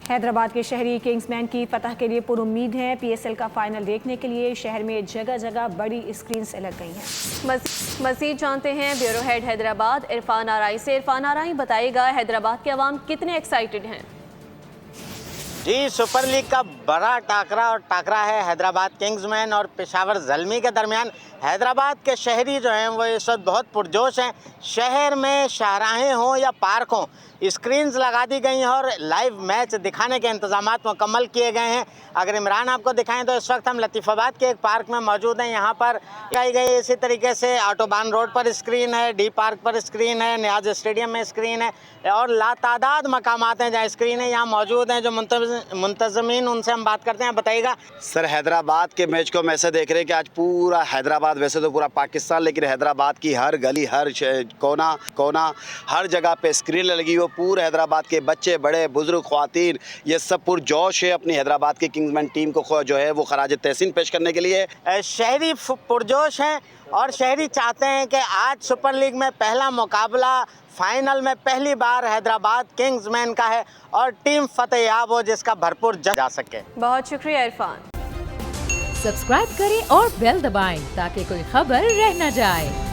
हैदराबाद के शहरी किंग्समैन की फतह के लिए पुरुम्मीद हैं। पीएसएल का फाइनल देखने के लिए शहर में जगह जगह बड़ी स्क्रीन से लग गई हैं। मजीद जानते हैं ब्यूरो हेड हैदराबाद इरफान आराई से। इरफान आराई बताइएगा, हैदराबाद के अवाम कितने एक्साइटेड हैं? जी, सुपर लीग का बड़ा टाकरा है हैदराबाद किंग्समैन और पेशावर ज़ल्मी के दरमियान। हैदराबाद के शहरी जो हैं वो इस वक्त बहुत पुरजोश हैं। शहर में शाहराहें हों या पार्क हों, स्क्रीन्स लगा दी गई हैं और लाइव मैच दिखाने के इंतजामात मुकम्मल किए गए हैं। अगर इमरान आपको दिखाएं तो इस वक्त हम लतीफ़ाबाद के एक पार्क में मौजूद हैं। यहाँ पर लगाई गई इसी तरीके से ऑटोबान रोड पर स्क्रीन है, डी पार्क पर स्क्रीन है, नियाज स्टेडियम में स्क्रीन है और लातादाद मकामात हैं जहाँ स्क्रीन है यहाँ मौजूद हैं। जो मुंतज़मीन उनसे हम बात करते हैं। बताइएगा सर, हैदराबाद के मैच को हम ऐसे देख रहे हैं कि आज पूरा हैदराबाद, वैसे तो पूरा पाकिस्तान, लेकिन हैदराबाद की हर गली, हर कोना हर जगह पे स्क्रीन लगी हो। पूरे हैदराबाद के बच्चे, बड़े, बुजुर्ग, ख्वातीन, ये सब पुरजोश है अपनी हैदराबाद की किंग्समैन टीम को जो है वो खराज तहसीन पेश करने के लिए। शहरी पुरजोश हैं और शहरी चाहते हैं कि आज सुपर लीग में पहला मुकाबला फाइनल में पहली बार हैदराबाद किंग्समैन का है और टीम फतेहयाब हो जिसका भरपूर जा सके। बहुत शुक्रिया इरफान। सब्सक्राइब करें और बेल दबाएं ताकि कोई खबर रह न जाए।